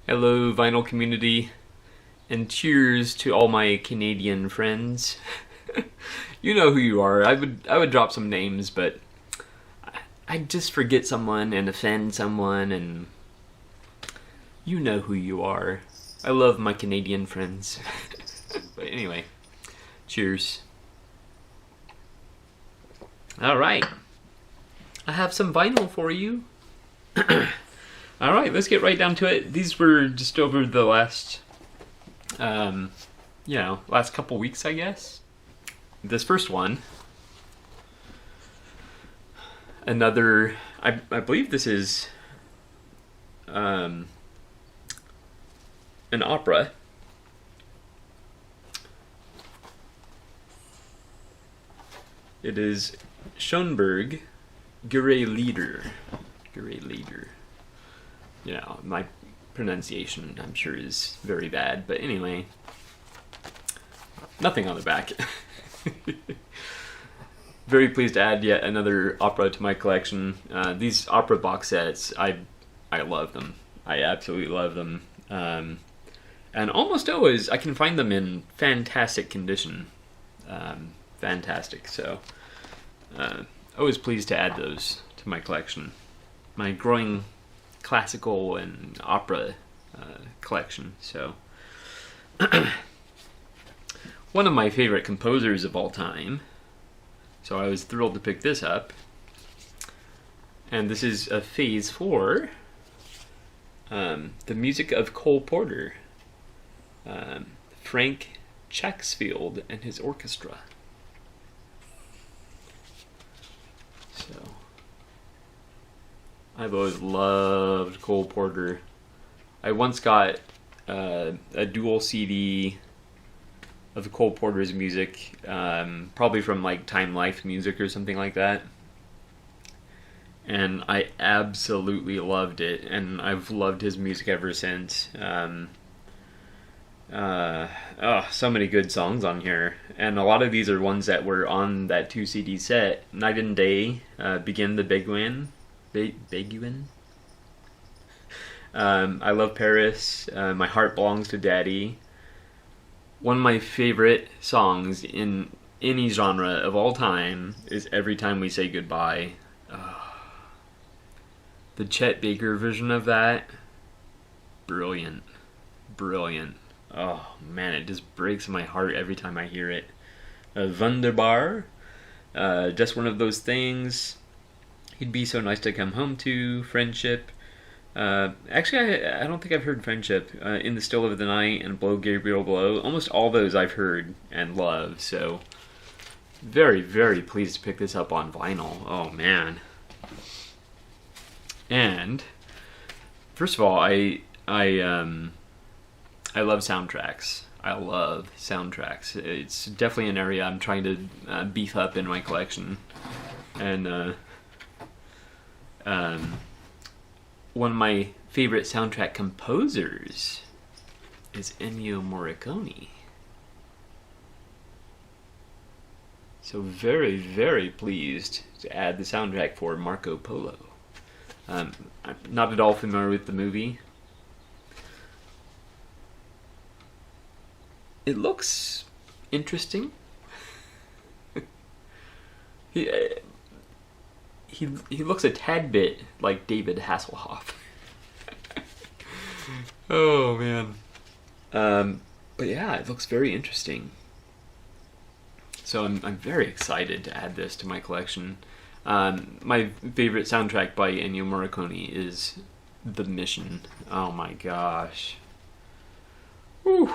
Hello, vinyl community, and cheers to all my Canadian friends. You know who you are. I would drop some names, but I'd just forget someone and offend someone, and you know who you are. I love my Canadian friends. But anyway, cheers. All right, I have some vinyl for you. All right, let's get right down to it. These were just over the last couple weeks, I guess. This first one, I believe this is an opera. It is Schoenberg, Lieder. Lieder. My pronunciation, I'm sure, is very bad, but anyway, nothing on the back. Very pleased to add yet another opera to my collection. These opera box sets, I love them. I absolutely love them. And almost always I can find them in fantastic condition. Fantastic. So, always pleased to add those to my collection. My growing classical and opera collection. So, one of my favorite composers of all time. So I was thrilled to pick this up. And this is a Phase 4. The music of Cole Porter. Frank Chacksfield and his orchestra. So, I've always loved Cole Porter. I once got a dual CD of Cole Porter's music, probably from like Time Life Music or something like that. And I absolutely loved it, and I've loved his music ever since. So many good songs on here, and a lot of these are ones that were on that 2 CD set. Night and Day, Begin the Beguine. Beguine? I Love Paris, My Heart Belongs to Daddy. One of my favorite songs in any genre of all time is Every Time We Say Goodbye. The Chet Baker version of that, brilliant. Brilliant. Oh man, it just breaks my heart every time I hear it. Wunderbar, Just One of Those Things. He'd Be So Nice to Come Home To. Friendship. Actually, I don't think I've heard Friendship. In the Still of the Night and Blow Gabriel Blow. Almost all those I've heard and love. So, very, very pleased to pick this up on vinyl. Oh man. And first of all, I love soundtracks. I love soundtracks. It's definitely an area I'm trying to beef up in my collection. And one of my favorite soundtrack composers is Ennio Morricone. So very, very pleased to add the soundtrack for Marco Polo. I'm not at all familiar with the movie. It looks interesting. he looks a tad bit like David Hasselhoff. Oh man. But yeah, it looks very interesting. So I'm very excited to add this to my collection. My favorite soundtrack by Ennio Morricone is The Mission. Oh my gosh. Whew.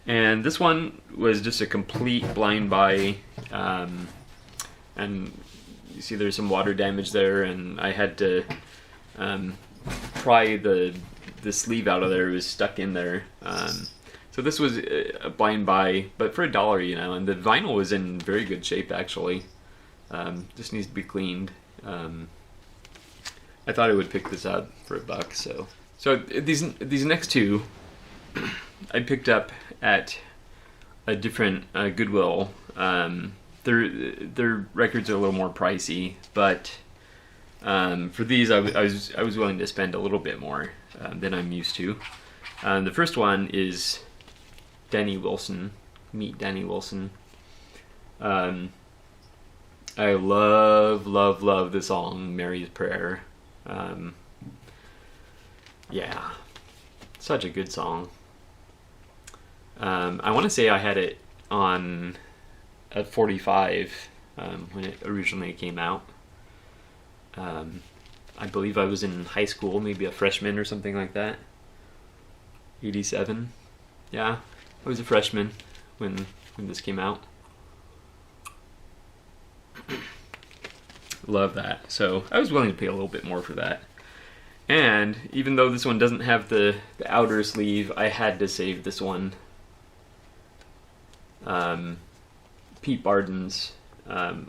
And this one was just a complete blind buy. And you see there's some water damage there, and I had to pry the sleeve out of there. It was stuck in there. So this was a blind buy, but for $1, and the vinyl was in very good shape actually. Just needs to be cleaned. I thought I would pick this up for $1. So these next two I picked up at a different Goodwill. Their records are a little more pricey, but For these, I was willing to spend a little bit more than I'm used to. The first one is Danny Wilson. Meet Danny Wilson. I love the song Mary's Prayer. Yeah, such a good song. I want to say I had it on at 45 when it originally came out. I believe I was in high school, maybe a freshman or something like that. 87. Yeah, I was a freshman when this came out. Love that. So I was willing to pay a little bit more for that. And even though this one doesn't have the outer sleeve, I had to save this one. Pete Barden's,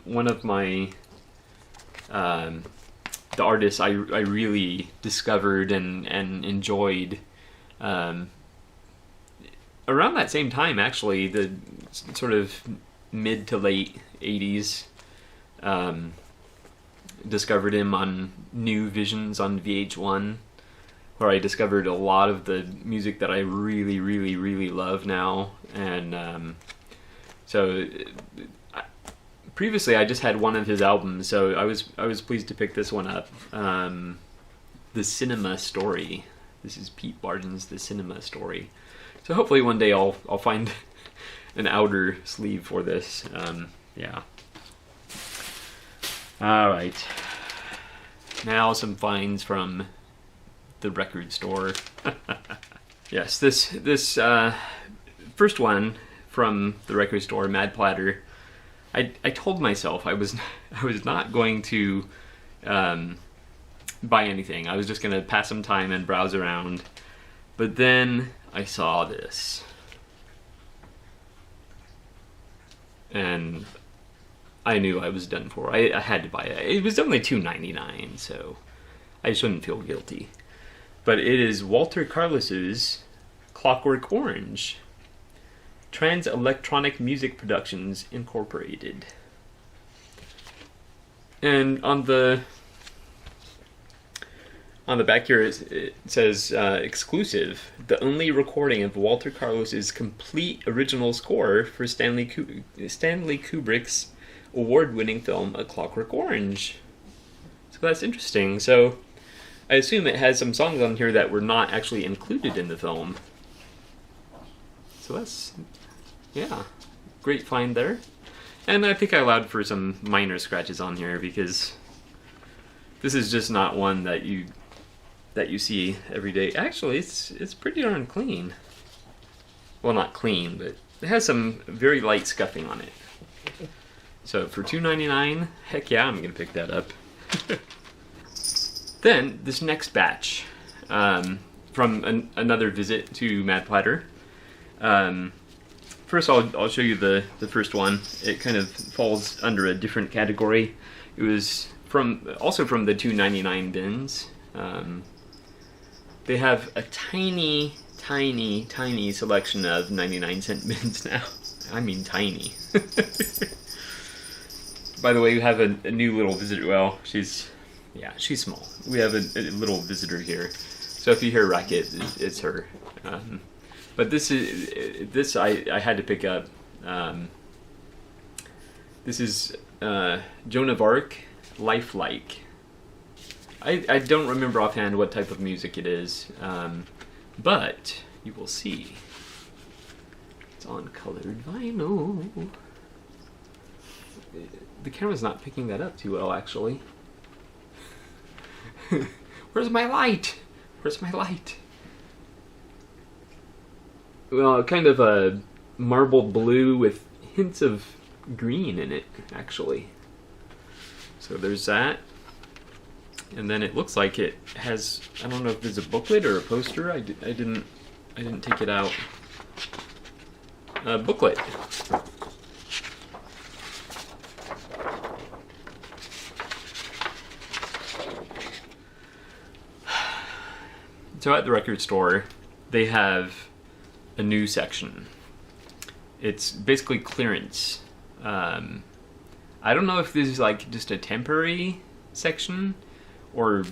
one of my the artists I really discovered and enjoyed around that same time, actually, the sort of mid to late 80s. Discovered him on New Visions on VH1, where I discovered a lot of the music that I really love now. And previously I just had one of his albums, so I was pleased to pick this one up. The Cinema Story. This is Pete Barden's The Cinema Story. So hopefully one day I'll find an outer sleeve for this. Yeah. All right. Now some finds from the record store. Yes, this first one from the record store, Mad Platter. I told myself I was not going to buy anything. I was just going to pass some time and browse around. But then I saw this, and I knew I was done for. I had to buy it. It was only $2.99, so I shouldn't feel guilty. But it is Walter Carlos's Clockwork Orange, Trans Electronic Music Productions Incorporated. And on the back here it says exclusive, the only recording of Walter Carlos's complete original score for Stanley Kubrick's award-winning film A Clockwork Orange. So that's interesting. So I assume it has some songs on here that were not actually included in the film. So that's, yeah, great find there. And I think I allowed for some minor scratches on here because this is just not one that you see every day. Actually, it's pretty darn clean. Well, not clean, but it has some very light scuffing on it. So for $2.99, heck yeah, I'm gonna pick that up. Then this next batch from another visit to Mad Platter. First, I'll show you the first one. It kind of falls under a different category. It was also from the $2.99 bins. They have a tiny selection of 99-cent bins now. I mean tiny. By the way, we have a new little visitor. Well, she's small. We have a little visitor here. So if you hear racket, it's her. But this I had to pick up. This is Joan of Arc, Lifelike. I don't remember offhand what type of music it is, but you will see. It's on colored vinyl. The camera's not picking that up too well, actually. Where's my light? Where's my light? Well, kind of a marble blue with hints of green in it, actually. So there's that. And then it looks like it has, I don't know if there's a booklet or a poster. I didn't take it out. Booklet. So at the record store, they have a new section. It's basically clearance. I don't know if this is like just a temporary section, or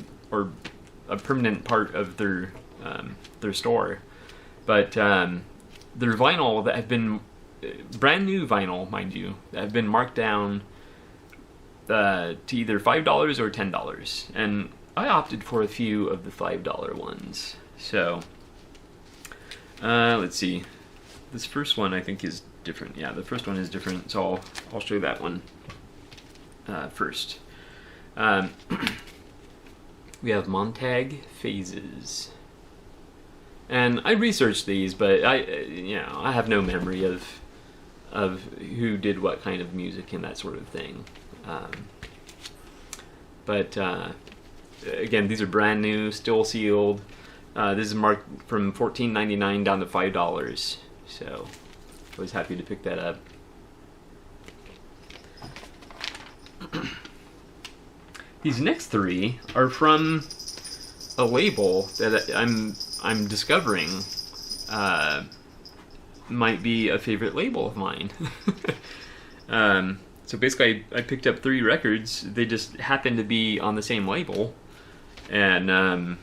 a permanent part of their store. But their vinyl that have been brand new vinyl, mind you, that have been marked down to either $5 or $10, and I opted for a few of the $5 ones. So let's see. This first one I think is different. Yeah, the first one is different, so I'll show you that one first. We have Montague Phases, and I researched these, but I have no memory of who did what kind of music and that sort of thing. But again, these are brand new, still sealed. This is marked from $14.99 down to $5, so I was happy to pick that up. These next three are from a label that I'm discovering might be a favorite label of mine. So basically, I picked up 3 records. They just happen to be on the same label, and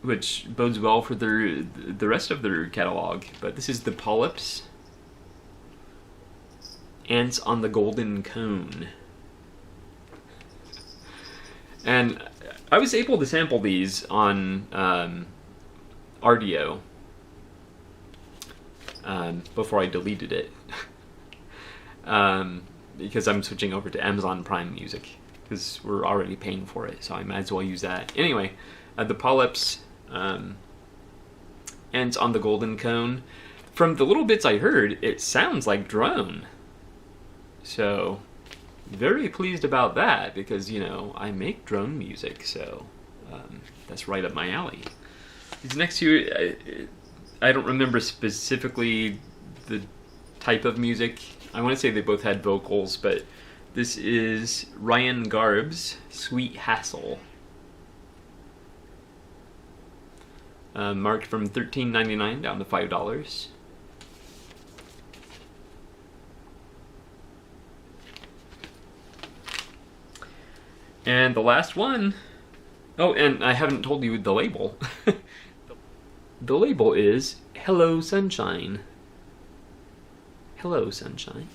which bodes well for the rest of their catalog. But this is the Polyps, Ants on the Golden Cone. And I was able to sample these on RDO before I deleted it. Because I'm switching over to Amazon Prime Music, because we're already paying for it, so I might as well use that. Anyway, the Polyps, Ants on the Golden Cone. From the little bits I heard, it sounds like drone. So, very pleased about that, because, you know, I make drone music, so that's right up my alley. These next two, I don't remember specifically the type of music. I want to say they both had vocals, but this is Ryan Garb's Sweet Hassle. Marked from $13.99 down to $5. And the last one, oh, and I haven't told you the label. The label is Hello Sunshine. Hello Sunshine.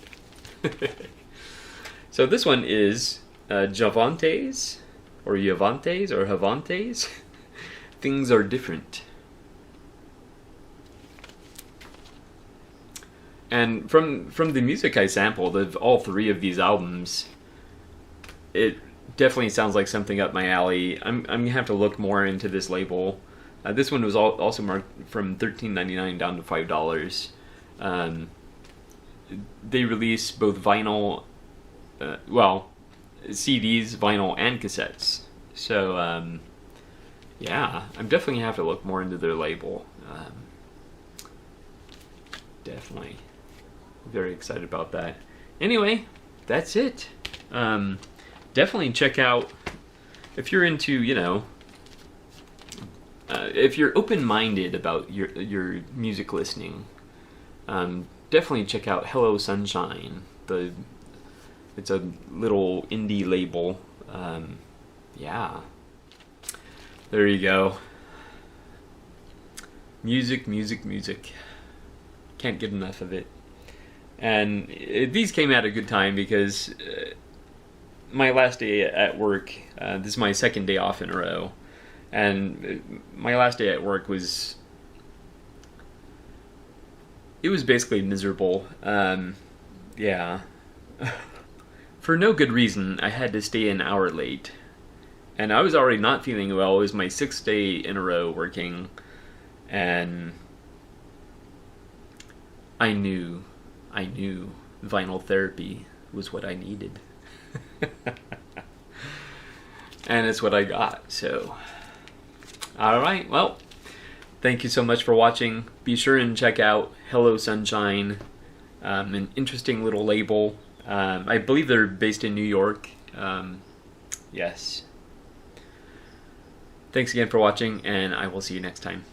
So this one is Javantes, or Yavantes, or Havantes. Things Are Different. And from the music I sampled of all 3 of these albums, it definitely sounds like something up my alley. I'm gonna have to look more into this label. This one was also marked from $13.99 down to $5. They release both vinyl, CDs, vinyl, and cassettes. So, yeah, I'm definitely gonna have to look more into their label. Definitely very excited about that. Anyway, that's it. Definitely check out, if you're into, you know, if you're open-minded about your music listening, definitely check out Hello Sunshine. It's a little indie label. Yeah. There you go. Music, music, music. Can't get enough of it. And these came at a good time because my last day at work, this is my second day off in a row, and my last day at work was basically miserable. Yeah. For no good reason, I had to stay an hour late. And I was already not feeling well. It was my 6th day in a row working, and I knew vinyl therapy was what I needed. And it's what I got, so. Alright, well, thank you so much for watching. Be sure and check out Hello Sunshine, an interesting little label. I believe they're based in New York. Yes. Thanks again for watching, and I will see you next time.